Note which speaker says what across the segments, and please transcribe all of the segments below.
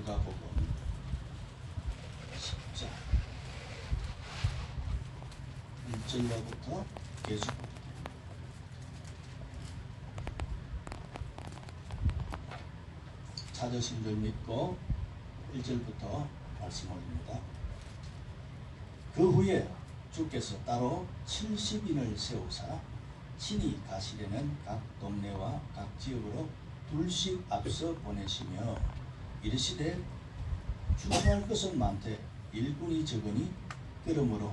Speaker 1: 누가복음 10장 1절로부터 계속 찾으신 줄 믿고 1절부터 말씀 올립니다. 그 후에 주께서 따로 70인을 세우사 친히 가시려는 각 동네와 각 지역으로 둘씩 앞서 보내시며 이르시되 추수할 것은 많되 일꾼이 적으니 그러므로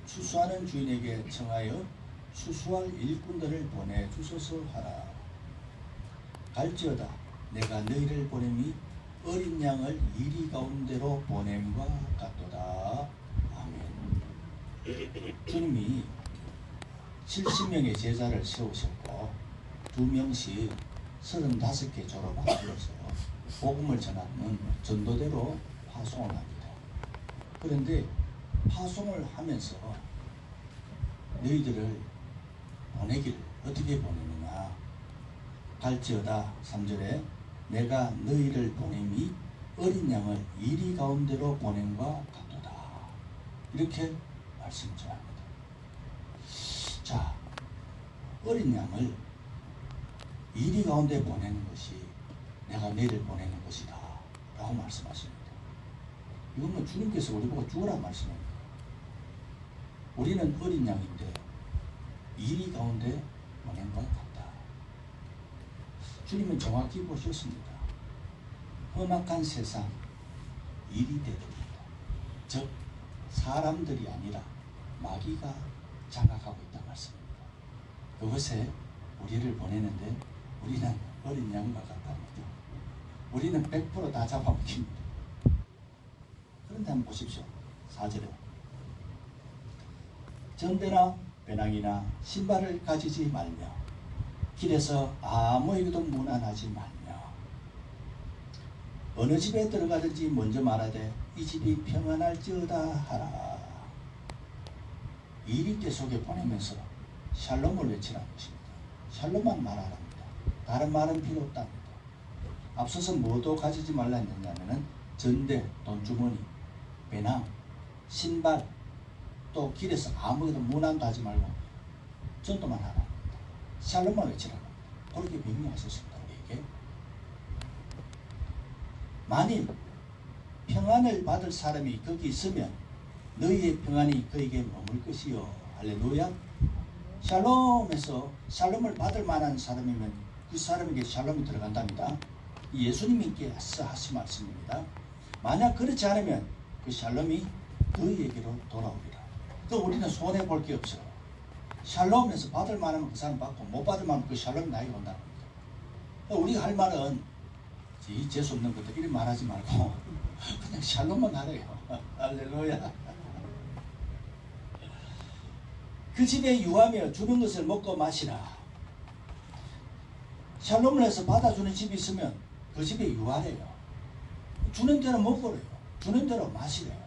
Speaker 1: 추수하는 주인에게 청하여 추수할 일꾼들을 보내주소서 하라. 갈지어다 내가 너희를 보냄이 어린 양을 이리 가운데로 보냄과 같도다. 아멘. 주님이 70명의 제자를 세우셨고 2명씩 35개 조로만 불러서 복음을 전하는 전도대로 파송을 합니다. 그런데 파송을 하면서 너희들을 보내기를 어떻게 보내느냐. 갈지어다 3절에 내가 너희를 보냄이 어린 양을 이리 가운데로 보냄과 같도다. 이렇게 말씀 전합니다. 자, 어린 양을 이리 가운데 보내는 것이 내가 너희를 보내는 것이다 라고 말씀하십니다. 이건 뭐 주님께서 우리 보고 죽으라 말씀합니다. 우리는 어린 양인데 이리 가운데 보낸 것 같다. 주님은 정확히 보셨습니다. 험악한 세상 이리대들입니다. 즉 사람들이 아니라 마귀가 장악하고 있다는 말씀입니다. 그것에 우리를 보내는데 우리는 어린 양과 같답니다. 우리는 100% 다 잡아먹힙니다. 그런데 한번 보십시오. 4절에 전대나 배낭이나 신발을 가지지 말며 길에서 아무에게도 무난하지 말며 어느 집에 들어가든지 먼저 말하되 이 집이 평안할지어다 하라. 이리께 속에 보내면서 샬롬을 외치라는 것입니다. 샬롬만 말하랍니다. 다른 말은 필요 없답니다. 앞서서 뭐도 가지지 말라 했느냐면 전대, 돈주머니, 배낭, 신발, 또 길에서 아무것도 무난도 하지 말고 전도만 하라. 샬롬만 외치라는 겁니다. 그렇게 명령하셨습니다. 우리에게. 만일 평안을 받을 사람이 거기 있으면 너희의 평안이 그에게 머물 것이요. 할렐루야. 샬롬에서 샬롬을 받을 만한 사람이면 그 사람에게 샬롬이 들어간답니다. 예수님께서 하신 말씀입니다. 만약 그렇지 않으면 그 샬롬이 그에게로 돌아오리라. 그 우리는 손해볼 게 없어요. 샬롬에서 받을 만하면 그 사람 받고 못 받을 만하면 그 샬롬이 나에게 온다는 겁니다. 우리가 할 말은 이 재수없는 것들 이렇게 말하지 말고 그냥 샬롬만 하래요. 할렐루야. 그 집에 유하며 주는 것을 먹고 마시라. 샬롬을 해서 받아주는 집이 있으면 그 집에 유하래요. 주는 대로 먹으래요. 주는 대로 마시래요.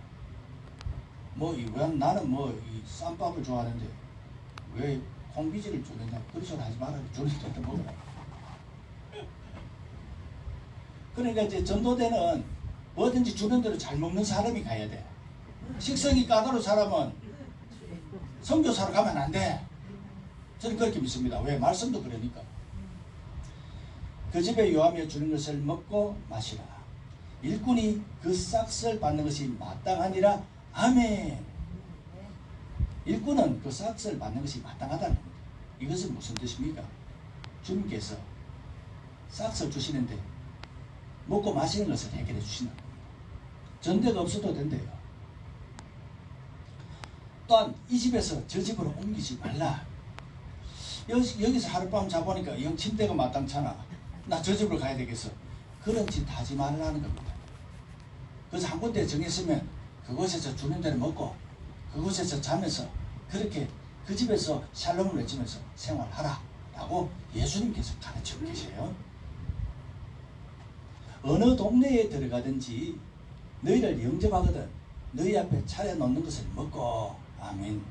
Speaker 1: 나는 이 쌈밥을 좋아하는데 왜 콩비지를 주느냐. 그런 소리 하지 말아요. 주는 대로 먹으라. 그러니까 이제 전도대는 뭐든지 주는 대로 잘 먹는 사람이 가야 돼. 식성이 까다로운 사람은 선교사로 가면 안 돼. 저는 그렇게 믿습니다. 왜? 말씀도 그러니까. 그 집에 유하며 주는 것을 먹고 마시라. 일꾼이 그 싹을 받는 것이 마땅하니라. 아멘. 일꾼은 그 싹을 받는 것이 마땅하다는 겁니다. 이것은 무슨 뜻입니까? 주님께서 싹을 주시는데 먹고 마시는 것을 해결해 주신다. 전대가 없어도 된대요. 또한 이 집에서 저 집으로 옮기지 말라. 여기서 하룻밤 자보니까 영 침대가 마땅찮아. 나 저 집으로 가야 되겠어. 그런 짓 하지 말라는 겁니다. 그래서 한 군데 정했으면 그곳에서 주는 대로 먹고 그곳에서 자면서 그렇게 그 집에서 샬롬을 외치면서 생활하라 라고 예수님께서 가르치고 계세요. 어느 동네에 들어가든지 너희를 영접하거든 너희 앞에 차려놓는 것을 먹고. 아멘.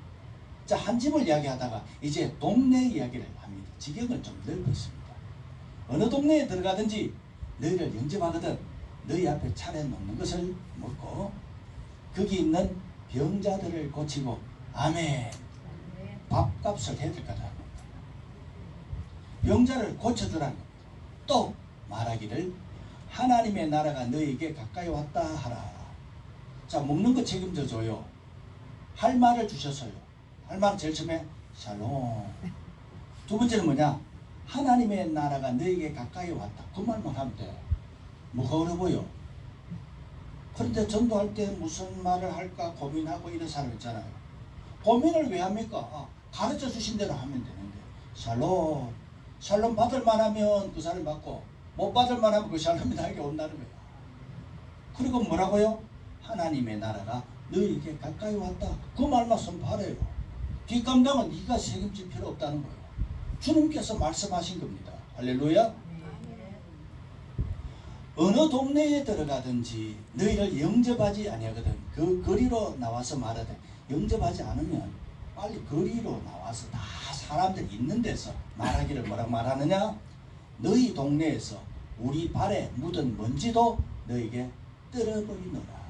Speaker 1: 자, 한 집을 이야기하다가 이제 동네 이야기를 합니다. 지경을 좀 넓혔습니다. 어느 동네에 들어가든지 너희를 영접하거든 너희 앞에 차려놓는 것을 먹고 거기 있는 병자들을 고치고 아멘 밥값을 해야 될 거다. 병자를 고쳐주라는 겁니다. 또 말하기를 하나님의 나라가 너희에게 가까이 왔다 하라. 자, 먹는 거 책임져 줘요. 할 말을 주셔서요. 할 말은 제일 처음에 샬롬. 두 번째는 뭐냐? 하나님의 나라가 너희에게 가까이 왔다. 그 말만 하면 돼. 뭐가 어려워요? 그런데 전도할 때 무슨 말을 할까 고민하고 이런 사람 있잖아요. 고민을 왜 합니까? 가르쳐 주신 대로 하면 되는데. 샬롬. 샬롬 받을 만하면 그 사람이 받고 못 받을 만하면 그 샬롬이 나에게 온다는 거예요. 그리고 뭐라고요? 하나님의 나라가 너희에게 가까이 왔다. 그 말만 선포하래요. 뒷감당은 네가 책임질 필요 없다는 거예요. 주님께서 말씀하신 겁니다. 할렐루야. 어느 동네에 들어가든지 너희를 영접하지 아니하거든 그 거리로 나와서 말하되 영접하지 않으면 빨리 거리로 나와서 다 사람들이 있는 데서 말하기를 뭐라고 말하느냐? 너희 동네에서 우리 발에 묻은 먼지도 너에게 떨어버리노라.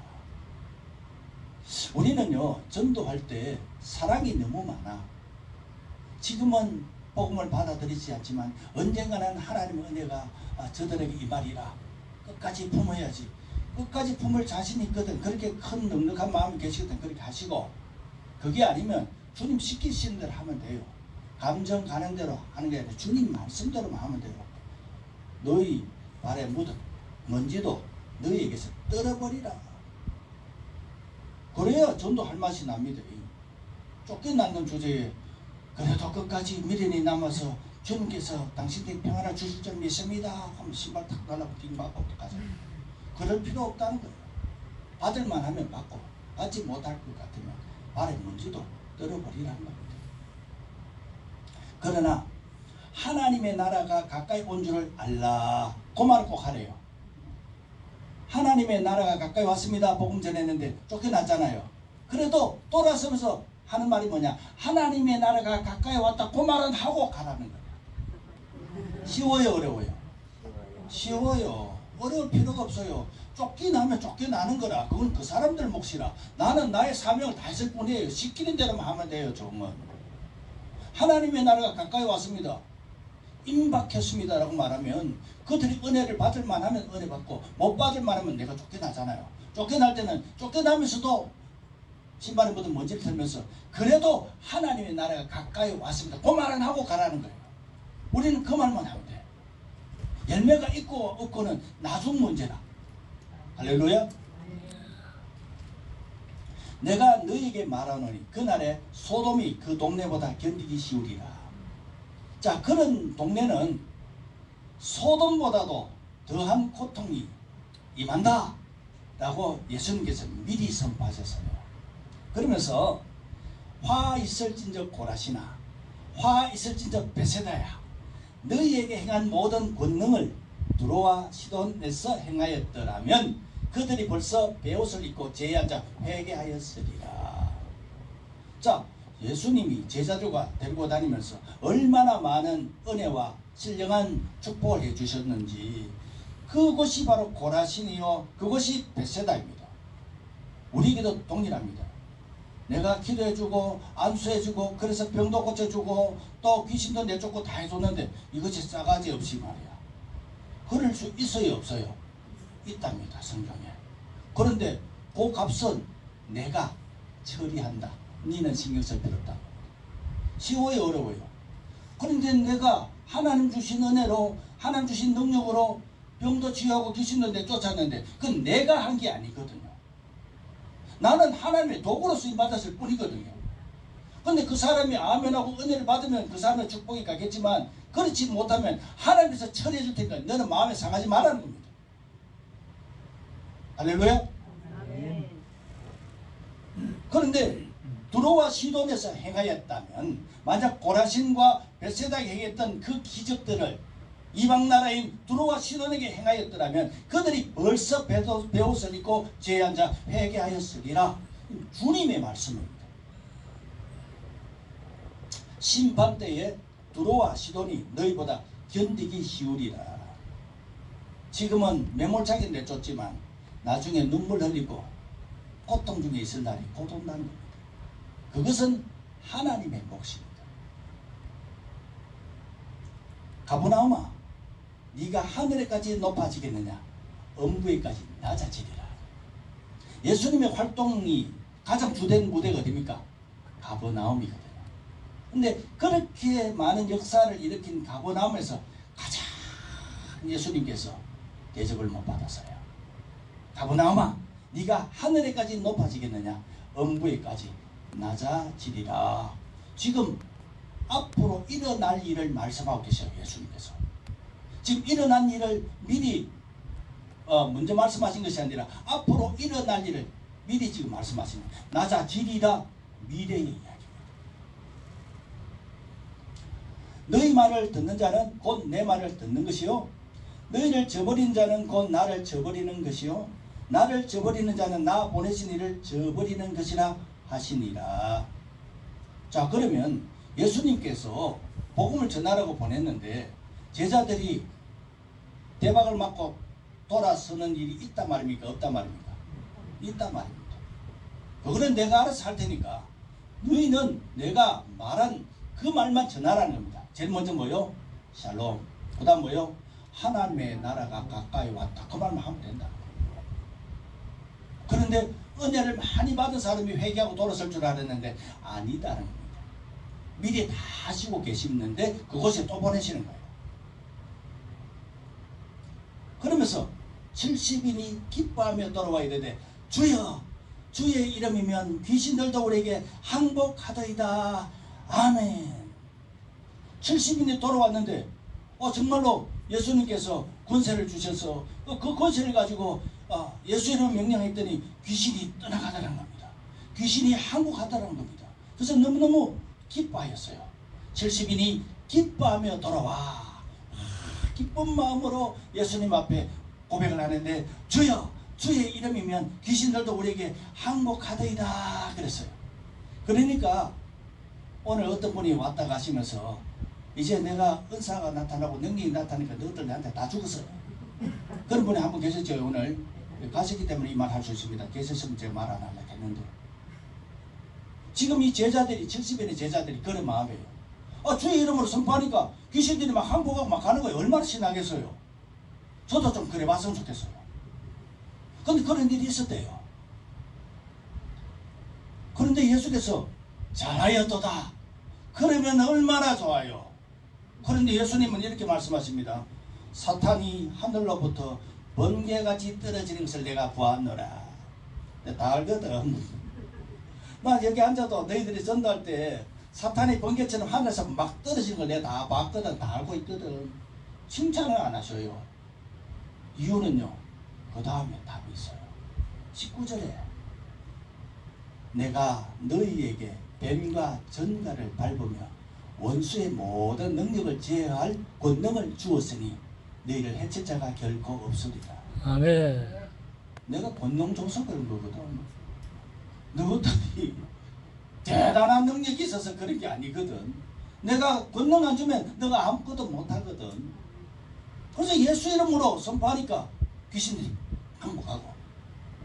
Speaker 1: 우리는요 전도할 때 사랑이 너무 많아. 지금은 복음을 받아들이지 않지만 언젠가는 하나님의 은혜가 저들에게 임하리라. 끝까지 품어야지. 끝까지 품을 자신이 있거든. 그렇게 큰 넉넉한 마음이 계시거든. 그렇게 하시고 그게 아니면 주님 시키시는 대로 하면 돼요. 감정 가는 대로 하는 게 아니라 주님 말씀대로만 하면 돼요. 너희 발에 묻은 먼지도 너희에게서 떨어버리라. 그래야 전도할 맛이 납니다. 쫓겨나는 주제에 그래도 끝까지 미련이 남아서 주님께서 당신에게 평안을 주실 줄 믿습니다 하면 신발 탁 달라고 띵받고 어떡하죠? 그럴 필요 없다는 거예요. 받을만 하면 받고 받지 못할 것 같으면 발에 먼지도 떨어버리라는 겁니다. 그러나 하나님의 나라가 가까이 온 줄을 알라. 그 말을 꼭 하래요. 하나님의 나라가 가까이 왔습니다. 복음 전했는데 쫓겨났잖아요. 그래도 돌아서면서 하는 말이 뭐냐? 하나님의 나라가 가까이 왔다. 그 말은 하고 가라는 거예요. 쉬워요, 어려워요? 쉬워요. 어려울 필요가 없어요. 쫓겨나면 쫓겨나는 거라. 그건 그 사람들 몫이라. 나는 나의 사명을 다 했을 뿐이에요. 시키는 대로만 하면 돼요. 정말. 하나님의 나라가 가까이 왔습니다. 임박했습니다 라고 말하면 그들이 은혜를 받을 만하면 은혜 받고 못 받을 만하면 내가 쫓겨나잖아요. 쫓겨날 때는 쫓겨나면서도 신발에 묻은 먼지를 털면서 그래도 하나님의 나라가 가까이 왔습니다. 그 말은 하고 가라는 거예요. 우리는 그 말만 하면 돼. 열매가 있고 없고는 나중 문제라. 할렐루야. 내가 너희에게 말하노니 그날에 소돔이 그 동네보다 견디기 쉬우리라. 자, 그런 동네는 소돔보다도 더한 고통이 임한다 라고 예수님께서 미리 선포하셨어요. 그러면서 화 있을진저 고라시나 화 있을진저 베세다야 너희에게 행한 모든 권능을 두로와 시돈에서 행하였더라면 그들이 벌써 베옷을 입고 제에 앉아 회개하였으리라. 자, 예수님이 제자들과 데리고 다니면서 얼마나 많은 은혜와 신령한 축복을 해주셨는지 그것이 바로 고라신이요 그것이 베세다입니다. 우리에게도 동일합니다. 내가 기도해주고 안수해주고 그래서 병도 고쳐주고 또 귀신도 내쫓고 다 해줬는데 이것이 싸가지 없이 말이야. 그럴 수 있어요 없어요? 있답니다 성경에. 그런데 그 값은 내가 처리한다. 니는 신경 쓸 필요 없다. 쉬워요 어려워요? 그런데 내가 하나님 주신 은혜로 하나님 주신 능력으로 병도 치유하고 귀신도 내쫓았는데 그건 내가 한 게 아니거든요. 나는 하나님의 도구로 쓰임받았을 뿐이거든요. 그런데 그 사람이 아멘하고 은혜를 받으면 그 사람의 축복이 가겠지만 그렇지 못하면 하나님께서 처리해 줄 테니까 너는 마음에 상하지 말라는 겁니다. 할렐루야. 그런데 두로와 시돈에서 행하였다면 만약 고라신과 벳세다에 행했던 그 기적들을 이방 나라인 두로와 시돈에게 행하였더라면 그들이 벌써 베옷을 입고 죄에 앉아 회개하였으리라. 주님의 말씀입니다. 심판 때에 두로와 시돈이 너희보다 견디기 쉬우리라. 지금은 매몰차게 내쫓지만 나중에 눈물 흘리고 고통 중에 있을 날이 곧 온다는 겁니다. 그것은 하나님의 몫입니다. 가버나움아, 네가 하늘에까지 높아지겠느냐? 엄부에까지 낮아지리라. 예수님의 활동이 가장 주된 무대가 어디입니까? 가버나움이거든요. 근데 그렇게 많은 역사를 일으킨 가버나움에서 가장 예수님께서 대접을 못 받았어요. 가버나움아, 네가 하늘에까지 높아지겠느냐? 엄부에까지 낮아지리라. 지금 앞으로 일어날 일을 말씀하고 계셔요. 예수님께서 지금 일어난 일을 미리 먼저 말씀하신 것이 아니라 앞으로 일어날 일을 미리 지금 말씀하시는 거예요. 낮아지리라. 미래의 이야기입니다. 너희 말을 듣는 자는 곧 내 말을 듣는 것이요, 너희를 저버린 자는 곧 나를 저버리는 것이요, 나를 저버리는 자는 나 보내신 이를 저버리는 것이라 하시니라. 자, 그러면 예수님께서 복음을 전하라고 보냈는데 제자들이 대박을 맞고 돌아서는 일이 있단 말입니까? 없단 말입니까? 있단 말입니다. 그거는 내가 알아서 할 테니까 너희는 내가 말한 그 말만 전하라는 겁니다. 제일 먼저 뭐요? 샬롬. 그 다음 뭐요? 하나님의 나라가 가까이 왔다. 그 말만 하면 된다. 그런데 은혜를 많이 받은 사람이 회개하고 돌아설 줄 알았는데 아니다는 겁니다. 미리 다 하시고 계시는데 그곳에 또 보내시는 거예요. 그러면서 70인이 기뻐하며 돌아와 이르되 주여, 주의 이름이면 귀신들도 우리에게 항복하더이다. 아멘. 70인이 돌아왔는데 정말로 예수님께서 권세를 주셔서 그 권세를 가지고 예수 이름을 명령했더니 귀신이 떠나가더라는 겁니다. 귀신이 항복하더라는 겁니다. 그래서 너무너무 기뻐하였어요. 70인이 기뻐하며 돌아와 기쁜 마음으로 예수님 앞에 고백을 하는데 주여, 주의 이름이면 귀신들도 우리에게 항복하더이다 그랬어요. 그러니까 오늘 어떤 분이 왔다 가시면서 이제 내가 은사가 나타나고 능력이 나타나니까 너희들 내한테 다 죽었어요. 그런 분이 한 분 계셨죠. 오늘 가셨기 때문에 이 말 할 수 있습니다. 계셨으면 제가 말 안 하려고 했는데 지금 이 제자들이 70인의 제자들이 그런 마음이에요. 주의 이름으로 선포하니까 귀신들이 막 항복하고 막 가는 거예요. 얼마나 신나겠어요. 저도 좀 그래 봤으면 좋겠어요. 근데 그런 일이 있었대요. 그런데 예수께서 잘하였도다. 그러면 얼마나 좋아요. 그런데 예수님은 이렇게 말씀하십니다. 사탄이 하늘로부터 번개같이 떨어지는 것을 내가 보았노라. 다 알거든. 나 여기 앉아도 너희들이 전도할 때 사탄이 번개처럼 하늘에서 막 떨어지는 걸 내가 다 봤거든. 다 알고 있거든. 칭찬을 안 하셔요. 이유는요, 그 다음에 답이 있어요. 19절에 내가 너희에게 뱀과 전갈을 밟으며 원수의 모든 능력을 제어할 권능을 주었으니 너희를 해칠 자가 결코 없으리라.
Speaker 2: 아멘.
Speaker 1: 내가 권능 줘서 그런 거거든. 너희들이 대단한 능력이 있어서 그런 게 아니거든. 내가 권능 안 주면 너가 아무것도 못하거든. 그래서 예수 이름으로 선포하니까 귀신들이 항복하고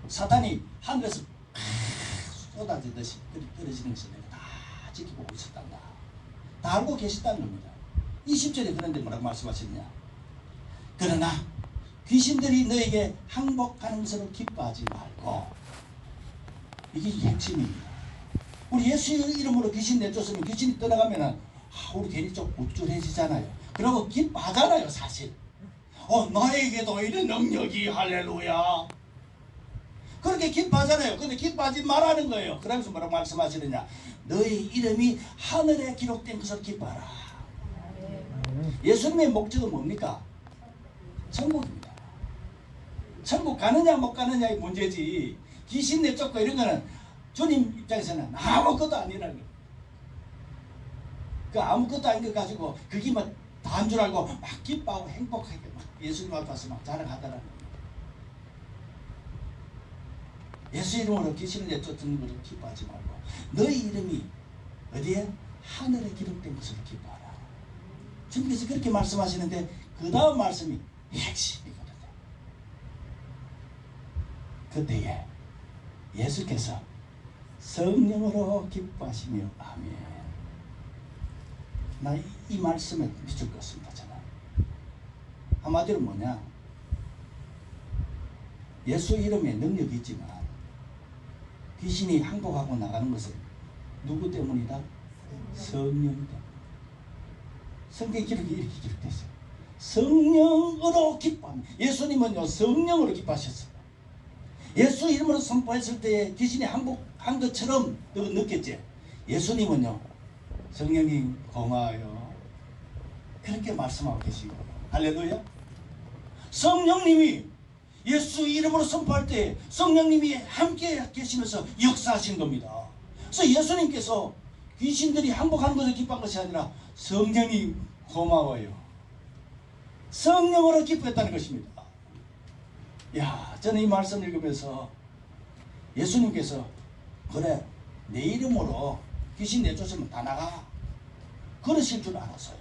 Speaker 1: 사탄이 하늘에서 쏟아지듯이 떨어지는 것을 내가 다 지켜보고 있었단다. 다 알고 계시다는 겁니다. 20절에 그런데 뭐라고 말씀하셨냐? 그러나 귀신들이 너에게 항복하는 것으로 기뻐하지 말고, 이게 핵심입니다. 우리 예수 이름으로 귀신 내쫓으면 귀신이 떠나가면은 우리 괜히 좀 우쭐해지잖아요. 그러고 기뻐하잖아요. 사실 나에게도 이런 능력이 할렐루야 그렇게 기뻐하잖아요. 근데 기뻐하지 말라는 거예요. 그러면서 뭐라고 말씀하시느냐? 너희 이름이 하늘에 기록된 것을 기뻐하라. 예수님의 목적은 뭡니까? 천국입니다. 천국 가느냐 못 가느냐의 문제지, 귀신 내쫓고 이런 거는 주님 입장에서는 아무것도 아니라는 거예요. 그 아무것도 아닌 거 가지고 그게 뭐 다한 줄 알고 막 기뻐하고 행복하게 막 예수님 앞에 와서 막 자랑하더라는 거예요. 예수 이름으로 귀신을 내쫓는 것을 기뻐하지 말고 너희 이름이 어디에? 하늘에 기록된 것을 기뻐하라. 주님께서 그렇게 말씀하시는데 그 다음 말씀이 핵심이거든요. 그때에 예수께서 성령으로 기뻐하시며 아멘. 나 이 말씀에 미칠 것 같습니다. 저는 한마디로 뭐냐, 예수 이름에 능력이 있지만 귀신이 항복하고 나가는 것은 누구 때문이다? 성령이다. 성경 기록이 이렇게 기록됐어요. 성령으로 기뻐합니다. 예수님은요 성령으로 기뻐하셨어요. 예수 이름으로 선포했을 때 귀신이 항복한 것처럼 느꼈지. 예수님은요 성령님 고마워요 그렇게 말씀하고 계시고, 할렐루야. 성령님이 예수 이름으로 선포할 때 성령님이 함께 계시면서 역사하신 겁니다. 그래서 예수님께서 귀신들이 항복하는 것을 기뻐한 것이 아니라 성령이 고마워요, 성령으로 기뻐했다는 것입니다. 야, 저는 이 말씀 읽으면서 예수님께서 그래 내 이름으로 귀신 내쫓으면 다 나가 그러실 줄 알았어요.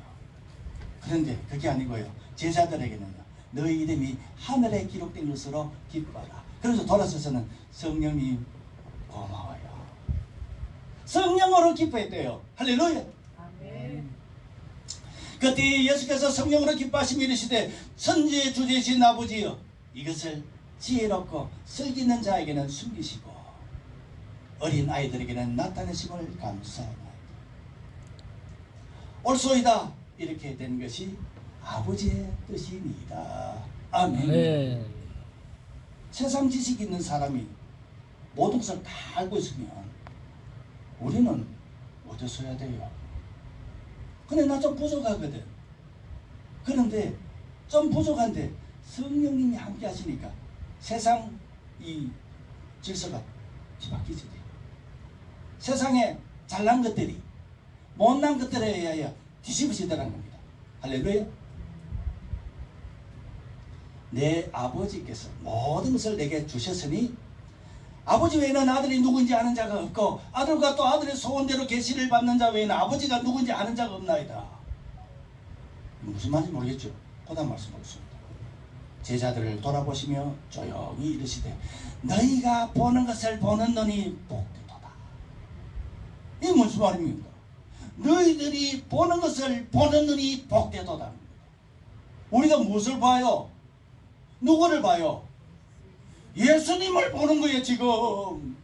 Speaker 1: 그런데 그게 아니고요, 제자들에게는요 너희 이름이 하늘에 기록된 것으로 기뻐하라. 그래서 돌아서서는 성령님 고마워요, 성령으로 기뻐했대요. 할렐루야. 아멘. 그때 예수께서 성령으로 기뻐하시며 이르시되 천지의 주제이신 아버지여 이것을 지혜롭고 슬기는 자에게는 숨기시고 어린 아이들에게는 나타내심을 감사합니다. 옳소이다 이렇게 된 것이 아버지의 뜻입니다. 아멘. 네. 세상 지식 있는 사람이 모든 것을 다 알고 있으면 우리는 어디서 해야 돼요? 근데 나 좀 부족하거든. 그런데 좀 부족한데 성령님이 함께 하시니까 세상 이 질서가 뒤바뀌지 돼요. 세상에 잘난 것들이 못난 것들에 의하여 뒤집어지더라는 겁니다. 할렐루야. 내 아버지께서 모든 것을 내게 주셨으니 아버지 외에는 아들이 누군지 아는 자가 없고 아들과 또 아들의 소원대로 계시를 받는 자 외에는 아버지가 누군지 아는 자가 없나이다. 무슨 말인지 모르겠죠. 그다음 말씀하겠습니다. 제자들을 돌아보시며 조용히 이르시되 너희가 보는 것을 보는 눈이 복되도다. 이게 무슨 말입니까? 너희들이 보는 것을 보는 눈이 복되도다. 우리가 무엇을 봐요? 누구를 봐요? 예수님을 보는 거예요. 지금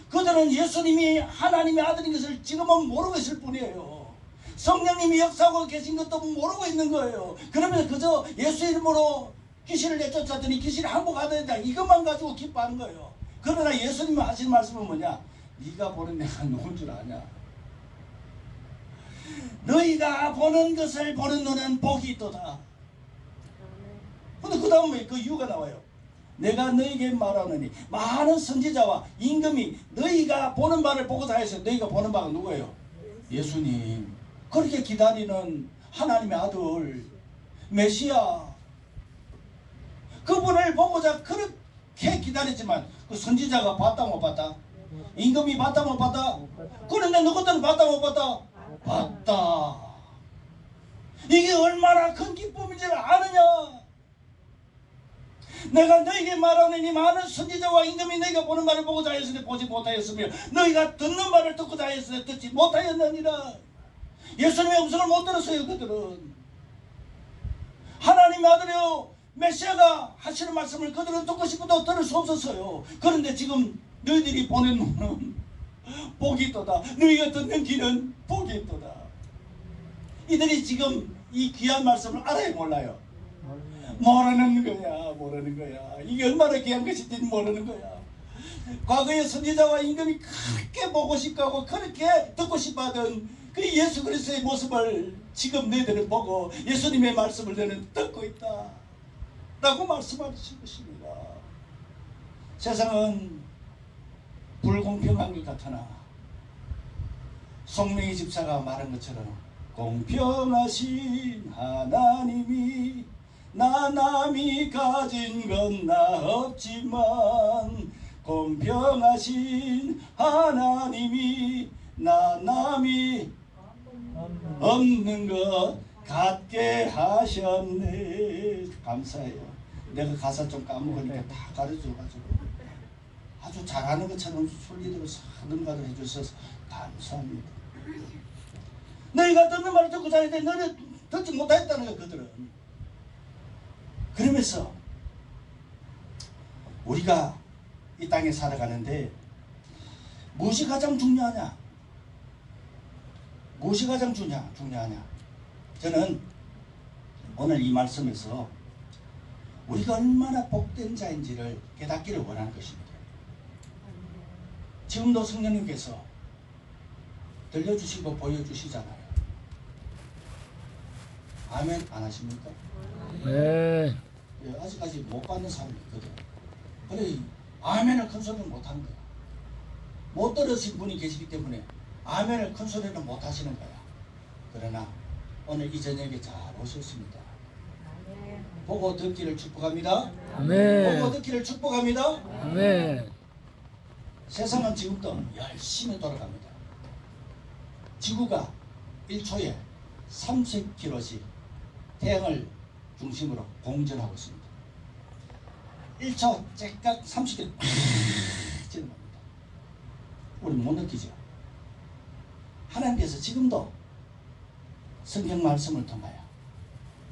Speaker 1: 그들은 예수님이 하나님의 아들인 것을 지금은 모르고 있을 뿐이에요. 성령님이 역사하고 계신 것도 모르고 있는 거예요. 그러면서 그저 예수 이름으로 귀신을 내쫓았더니 귀신이 항복하더니 이것만 가지고 기뻐하는 거예요. 그러나 예수님이 하신 말씀은 뭐냐? 네가 보는 내가 누군 줄 아냐? 너희가 보는 것을 보는 너는 복이 있도다. 근데 그 다음에 그 이유가 나와요. 내가 너희에게 말하노니 많은 선지자와 임금이 너희가 보는 바를 보고 다 했어요. 너희가 보는 바가 누구예요? 예수님. 그렇게 기다리는 하나님의 아들 메시아, 그분을 보고자 그렇게 기다렸지만 그 선지자가 봤다 못 봤다? 임금이 봤다 못 봤다? 그런데 너희들은 봤다 못 봤다? 봤다. 이게 얼마나 큰 기쁨인지를 아느냐? 내가 너희에게 말하노니 많은 선지자와 임금이 너희가 보는 바를 보고 자였으니 보지 못하였으며 너희가 듣는 바를 듣고 자였으니 듣지 못하였느니라. 예수님의 음성을 못 들었어요. 그들은 하나님의 아들이요 메시아가 하시는 말씀을 그들은 듣고 싶어도 들을 수 없었어요. 그런데 지금 너희들이 보는 눈은 복이 있도다. 너희가 듣는 귀는 복이 있도다. 이들이 지금 이 귀한 말씀을 알아요 몰라요? 모르는 거야. 모르는 거야. 이게 얼마나 귀한 것인지 모르는 거야. 과거의 선지자와 임금이 그렇게 보고 싶고 그렇게 듣고 싶어하던 그 예수 그리스도의 모습을 지금 너희들은 보고 예수님의 말씀을 너희는 듣고 있다 라고 말씀하신 것입니다. 세상은 불공평한 것 같으나 송명희 집사가 말한 것처럼 공평하신 하나님이 나 남이 가진 건 나 없지만 공평하신 하나님이 나 남이 없는 것 같게 하셨네. 감사해요. 내가 가사 좀 까먹으니까 다 가르쳐가지고 아주 잘하는 것처럼 순리대로 사등가들 해주셔서 감사합니다. 너희가 듣는 말을 듣고 자는데 너는 듣지 못했다는 거야. 그들은. 그러면서 우리가 이 땅에 살아가는데 무엇이 가장 중요하냐? 무엇이 가장 중요하냐? 저는 오늘 이 말씀에서 우리가 얼마나 복된 자인지를 깨닫기를 원하는 것입니다. 지금도 성령님께서 들려주시고 보여주시잖아요. 아멘 안 하십니까?
Speaker 2: 네.
Speaker 1: 예, 아직까지 못 받는 사람이 있거든. 그래 아멘을 큰 소리는 못하는 거야. 못 들으신 분이 계시기 때문에 아멘을 큰 소리는 못 하시는 거야. 그러나 오늘 이 저녁에 잘 오셨습니다. 보고 듣기를 축복합니다.
Speaker 2: 아멘.
Speaker 1: 보고 듣기를 축복합니다.
Speaker 2: 아멘.
Speaker 1: 세상은 지금도 열심히 돌아갑니다. 지구가 1초에 30km씩 태양을 중심으로 공전하고 있습니다. 1초 째깍 30km 지나갑니다. 우리 못 느끼죠? 하나님께서 지금도 성경 말씀을 통하여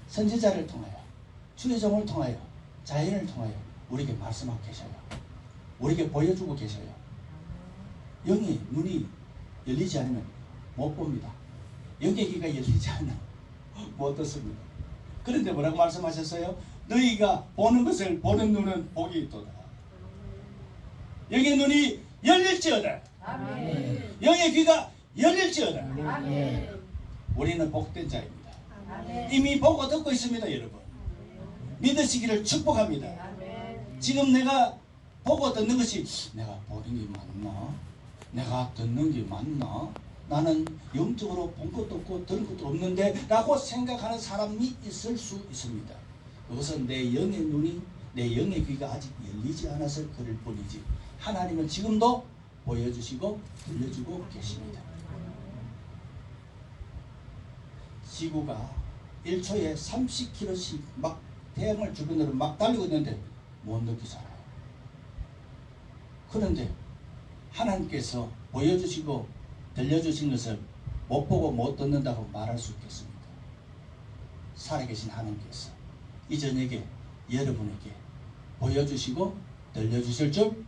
Speaker 1: 선지자를 통하여 주의 종을 통하여 자연을 통하여 우리에게 말씀하고 계셔요. 우리에게 보여주고 계셔요. 영의 눈이 열리지 않으면 못 봅니다. 영의 귀가 열리지 않으면 못 듣습니다. 그런데 뭐라고 말씀하셨어요? 너희가 보는 것을 보는 눈은 복이 있도다. 영의 눈이 열릴지어다.
Speaker 3: 아멘.
Speaker 1: 영의 귀가 열릴지어다.
Speaker 3: 아멘.
Speaker 1: 우리는 복된 자입니다.
Speaker 3: 아멘.
Speaker 1: 이미 보고 듣고 있습니다. 여러분 믿으시기를 축복합니다.
Speaker 3: 아멘.
Speaker 1: 지금 내가 보고 듣는 것이 내가 보는 게 맞나? 내가 듣는 게 맞나? 나는 영적으로 본 것도 없고 들은 것도 없는데 라고 생각하는 사람이 있을 수 있습니다. 그것은 내 영의 눈이 내 영의 귀가 아직 열리지 않아서 그럴 뿐이지 하나님은 지금도 보여주시고 들려주고 계십니다. 지구가 1초에 30km씩 막 태양을 주변으로 막 달리고 있는데 못 느끼잖아요. 그런데 하나님께서 보여주시고 들려주신 것을 못 보고 못 듣는다고 말할 수 있겠습니까? 살아계신 하나님께서 이 저녁에 여러분에게 보여주시고 들려주실 줄